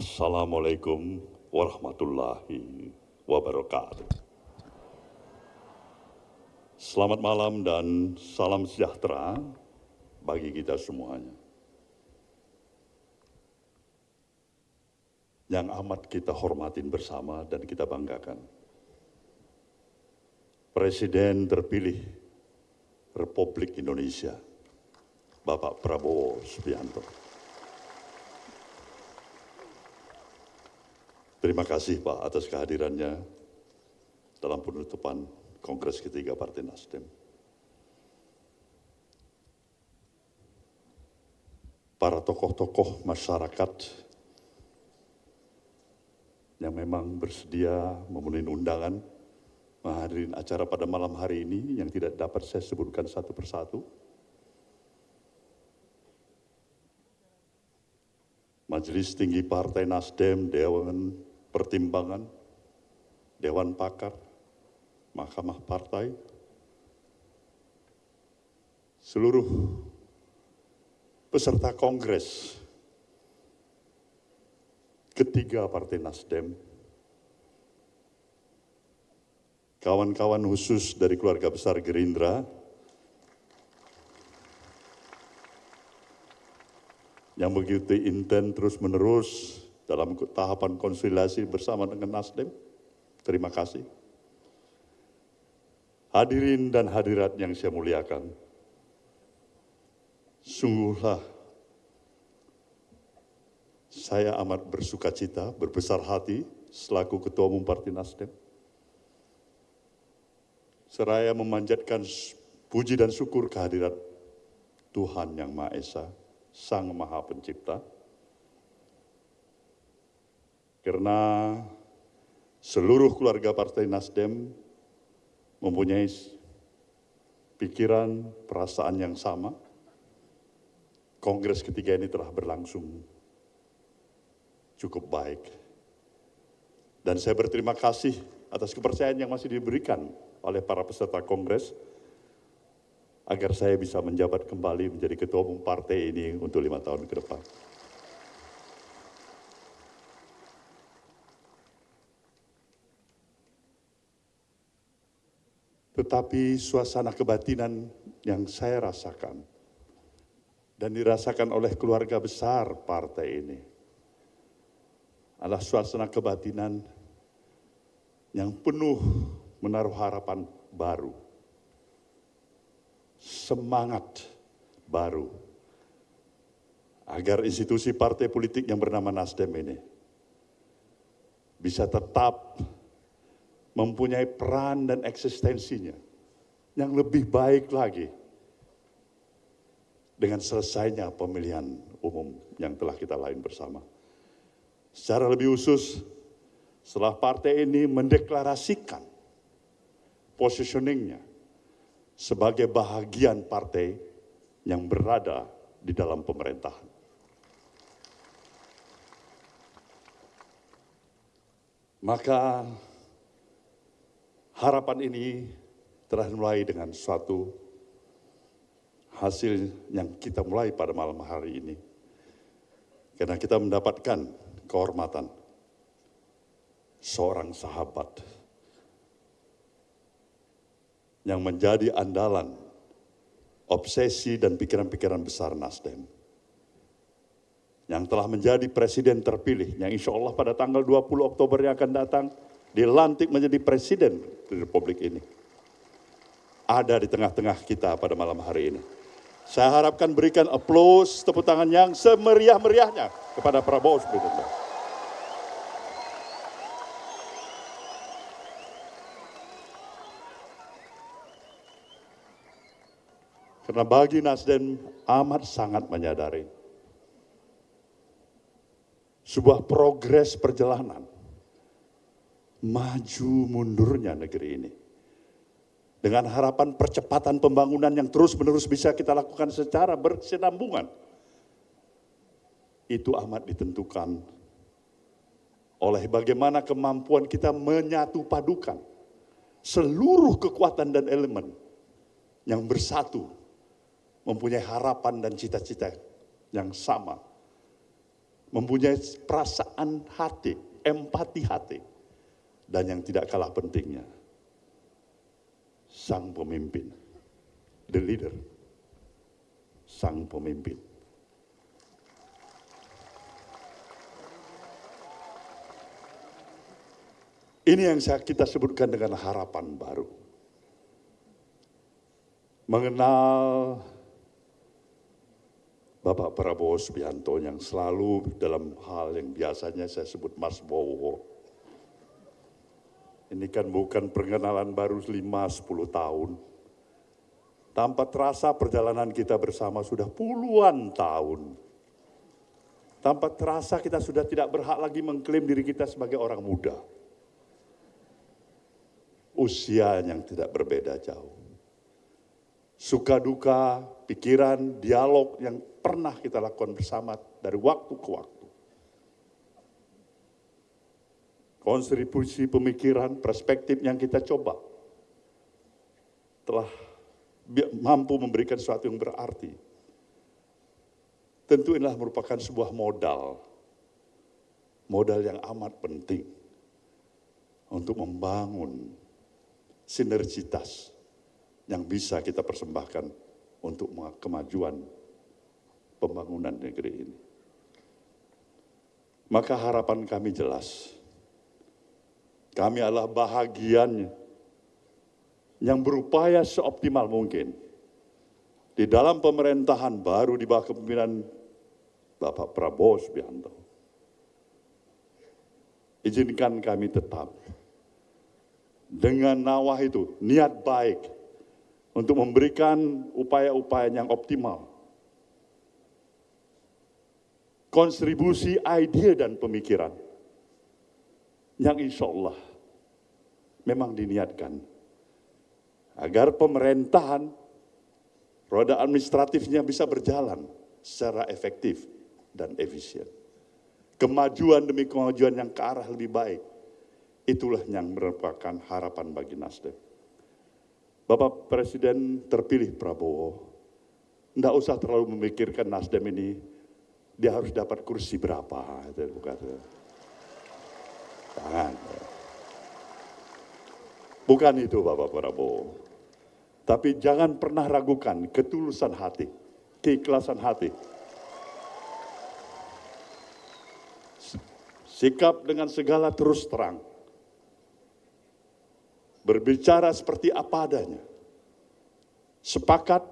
Assalamualaikum warahmatullahi wabarakatuh. Selamat malam dan salam sejahtera bagi kita semuanya. Yang amat kita hormatin bersama dan kita banggakan. Presiden terpilih Republik Indonesia, Bapak Prabowo Subianto. Terima kasih Pak atas kehadirannya dalam penutupan Kongres ketiga Partai Nasdem. Para tokoh-tokoh masyarakat yang memang bersedia memenuhi undangan menghadiri acara pada malam hari ini yang tidak dapat saya sebutkan satu persatu. Majelis Tinggi Partai Nasdem, Dewan Pertimbangan, Dewan Pakar, Mahkamah Partai, seluruh peserta Kongres ketiga Partai Nasdem, kawan-kawan khusus dari keluarga besar Gerindra, yang begitu intens terus-menerus dalam tahapan konsolidasi bersama dengan Nasdem. Terima kasih. Hadirin dan hadirat yang saya muliakan, sungguhlah saya amat bersukacita, berbesar hati selaku Ketua Umum Partai Nasdem. Seraya memanjatkan puji dan syukur kehadirat Tuhan Yang Maha Esa, Sang Maha Pencipta. Karena seluruh keluarga Partai Nasdem mempunyai pikiran, perasaan yang sama. Kongres ketiga ini telah berlangsung cukup baik. Dan saya berterima kasih atas kepercayaan yang masih diberikan oleh para peserta Kongres agar saya bisa menjabat kembali menjadi Ketua Umum partai ini untuk 5 tahun ke depan. Tetapi suasana kebatinan yang saya rasakan dan dirasakan oleh keluarga besar partai ini adalah suasana kebatinan yang penuh menaruh harapan baru, semangat baru, agar institusi partai politik yang bernama Nasdem ini bisa tetap mempunyai peran dan eksistensinya yang lebih baik lagi dengan selesainya pemilihan umum yang telah kita lalui bersama. Secara lebih khusus, setelah partai ini mendeklarasikan positioningnya sebagai bahagian partai yang berada di dalam pemerintahan. Maka harapan ini telah mulai dengan suatu hasil yang kita mulai pada malam hari ini. Karena kita mendapatkan kehormatan seorang sahabat yang menjadi andalan, obsesi dan pikiran-pikiran besar Nasdem. Yang telah menjadi presiden terpilih, yang insya Allah pada tanggal 20 Oktober yang akan datang, dilantik menjadi presiden di Republik ini. Ada di tengah-tengah kita pada malam hari ini. Saya harapkan berikan aplaus, tepuk tangan yang semeriah-meriahnya kepada Prabowo Subianto. Karena bagi Nasdem amat sangat menyadari sebuah progres perjalanan maju mundurnya negeri ini. Dengan harapan percepatan pembangunan yang terus-menerus bisa kita lakukan secara berkesinambungan. Itu amat ditentukan oleh bagaimana kemampuan kita menyatu padukan seluruh kekuatan dan elemen yang bersatu, mempunyai harapan dan cita-cita yang sama mempunyai perasaan hati, empati hati, dan yang tidak kalah pentingnya, sang pemimpin, the leader, sang pemimpin. Ini yang kita sebutkan dengan harapan baru. Mengenal Bapak Prabowo Subianto yang selalu dalam hal yang biasanya saya sebut Mas Bowo. Ini kan bukan perkenalan baru 5-10 tahun. Tanpa terasa perjalanan kita bersama sudah puluhan tahun. Tanpa terasa kita sudah tidak berhak lagi mengklaim diri kita sebagai orang muda. Usia yang tidak berbeda jauh. Suka duka, pikiran, dialog yang pernah kita lakukan bersama dari waktu ke waktu. Kontribusi pemikiran, perspektif yang kita coba telah mampu memberikan sesuatu yang berarti. Tentu inilah merupakan sebuah modal yang amat penting untuk membangun sinergitas yang bisa kita persembahkan untuk kemajuan pembangunan negeri ini. Maka harapan kami jelas. Kami adalah bahagiannya yang berupaya seoptimal mungkin di dalam pemerintahan baru di bawah kepemimpinan Bapak Prabowo Subianto. Izinkan kami tetap dengan nawah itu, niat baik untuk memberikan upaya-upaya yang optimal. Kontribusi ide dan pemikiran yang insya Allah memang diniatkan agar pemerintahan, roda administratifnya bisa berjalan secara efektif dan efisien. Kemajuan demi kemajuan yang ke arah lebih baik, itulah yang merupakan harapan bagi Nasdem. Bapak Presiden terpilih Prabowo, tidak usah terlalu memikirkan Nasdem ini, dia harus dapat kursi berapa. Jangan. Bukan itu Bapak Prabowo. Tapi jangan pernah ragukan ketulusan hati, keikhlasan hati. Sikap dengan segala terus terang. Berbicara seperti apa adanya. Sepakat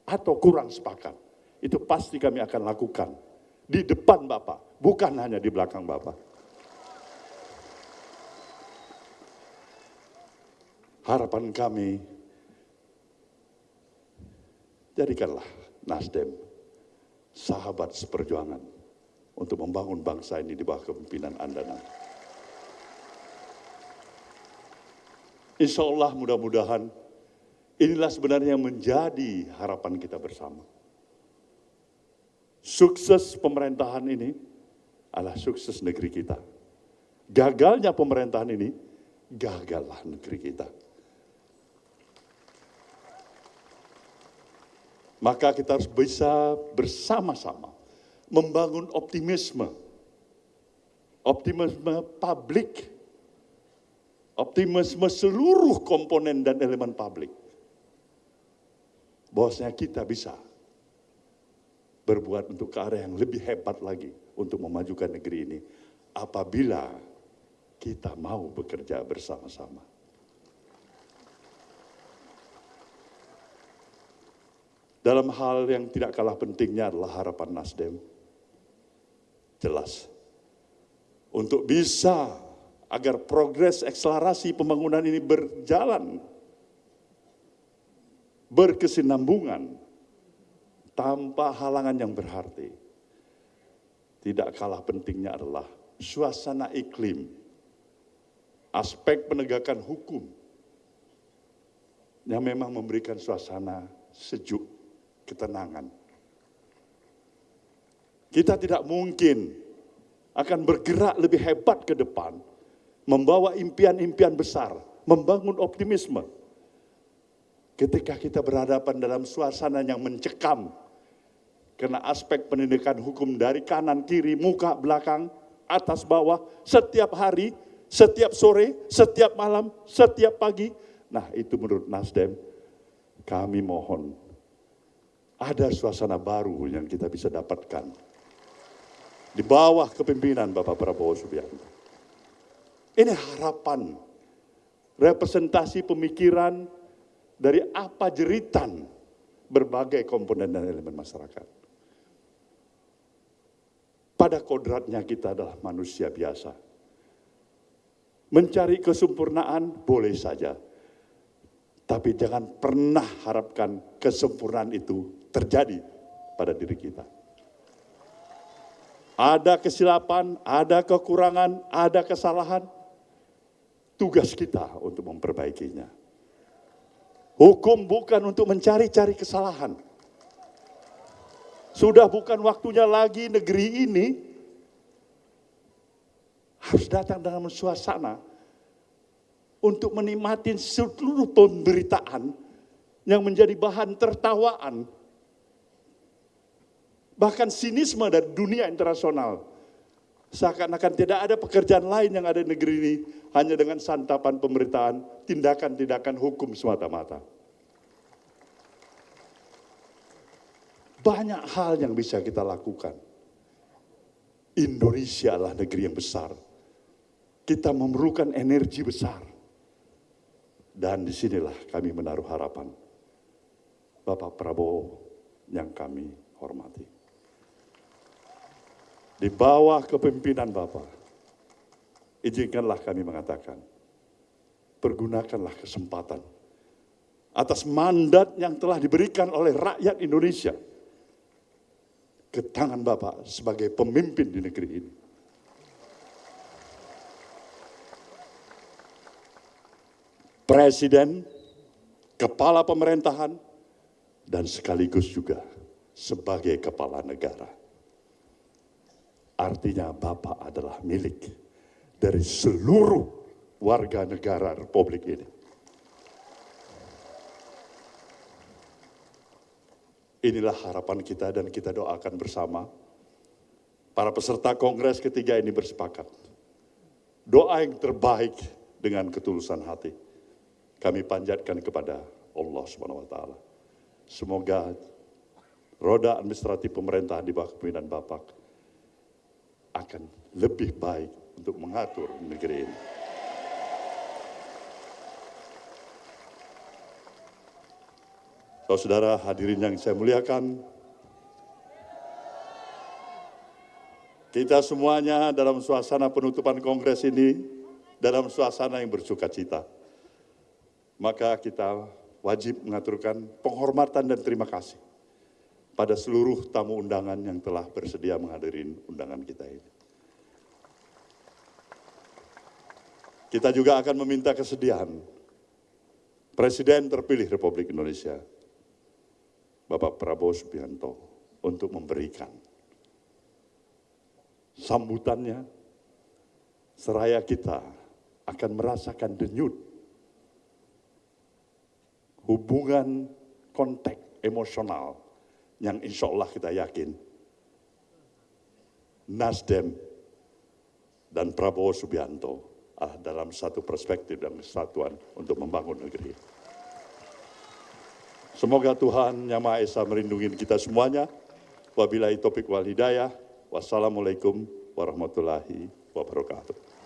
atau kurang sepakat. Itu pasti kami akan lakukan. Di depan Bapak, bukan hanya di belakang Bapak. Harapan kami, jadikanlah Nasdem sahabat seperjuangan untuk membangun bangsa ini di bawah kepemimpinan Anda nanti. Insya Allah mudah-mudahan inilah sebenarnya yang menjadi harapan kita bersama. Sukses pemerintahan ini adalah sukses negeri kita. Gagalnya pemerintahan ini, gagallah negeri kita. Maka kita harus bisa bersama-sama membangun optimisme publik, optimisme seluruh komponen dan elemen publik. Bahwasanya kita bisa berbuat untuk ke arah yang lebih hebat lagi untuk memajukan negeri ini apabila kita mau bekerja bersama-sama. Dalam hal yang tidak kalah pentingnya adalah harapan Nasdem. Jelas. Untuk bisa agar progres akselerasi pembangunan ini berjalan, berkesinambungan, tanpa halangan yang berarti. Tidak kalah pentingnya adalah suasana iklim, aspek penegakan hukum, yang memang memberikan suasana sejuk, ketenangan. Kita tidak mungkin akan bergerak lebih hebat ke depan, membawa impian-impian besar, membangun optimisme, ketika kita berhadapan dalam suasana yang mencekam, Karena aspek pendidikan hukum dari kanan, kiri, muka, belakang, atas, bawah, setiap hari, setiap sore, setiap malam, setiap pagi. Nah itu menurut Nasdem, kami mohon ada suasana baru yang kita bisa dapatkan di bawah kepemimpinan Bapak Prabowo Subianto. Ini harapan, representasi pemikiran dari apa jeritan berbagai komponen dan elemen masyarakat. Pada kodratnya kita adalah manusia biasa. Mencari kesempurnaan boleh saja. Tapi jangan pernah harapkan kesempurnaan itu terjadi pada diri kita. Ada kesilapan, ada kekurangan, ada kesalahan. Tugas kita untuk memperbaikinya. Hukum bukan untuk mencari-cari kesalahan. Sudah bukan waktunya lagi negeri ini harus datang dalam suasana untuk menikmati seluruh pemberitaan yang menjadi bahan tertawaan. Bahkan sinisme dari dunia internasional. Seakan-akan tidak ada pekerjaan lain yang ada di negeri ini hanya dengan santapan pemberitaan, tindakan-tindakan hukum semata-mata. Banyak hal yang bisa kita lakukan. Indonesia adalah negeri yang besar. Kita memerlukan energi besar. Dan disinilah kami menaruh harapan. Bapak Prabowo yang kami hormati. Di bawah kepemimpinan Bapak, izinkanlah kami mengatakan, pergunakanlah kesempatan atas mandat yang telah diberikan oleh rakyat Indonesia ke tangan Bapak sebagai pemimpin di negeri ini. Presiden, kepala pemerintahan, dan sekaligus juga sebagai kepala negara. Artinya Bapak adalah milik dari seluruh warga negara Republik ini. Inilah harapan kita dan kita doakan bersama. Para peserta kongres ketiga ini bersepakat. Doa yang terbaik dengan ketulusan hati. Kami panjatkan kepada Allah SWT. Semoga roda administratif pemerintahan di bawah kepemimpinan Bapak akan lebih baik untuk mengatur negeri ini. Saudara hadirin yang saya muliakan, kita semuanya dalam suasana penutupan kongres ini, dalam suasana yang bersuka cita. Maka kita wajib mengaturkan penghormatan dan terima kasih pada seluruh tamu undangan yang telah bersedia menghadiri undangan kita ini. Kita juga akan meminta kesediaan Presiden terpilih Republik Indonesia, Bapak Prabowo Subianto, untuk memberikan sambutannya, seraya kita akan merasakan denyut hubungan kontak emosional yang insya Allah kita yakin Nasdem dan Prabowo Subianto dalam satu perspektif dan kesatuan untuk membangun negeri. Semoga Tuhan Yang Maha Esa melindungi kita semuanya. Wabillahi taufiq wal hidayah. Wassalamualaikum warahmatullahi wabarakatuh.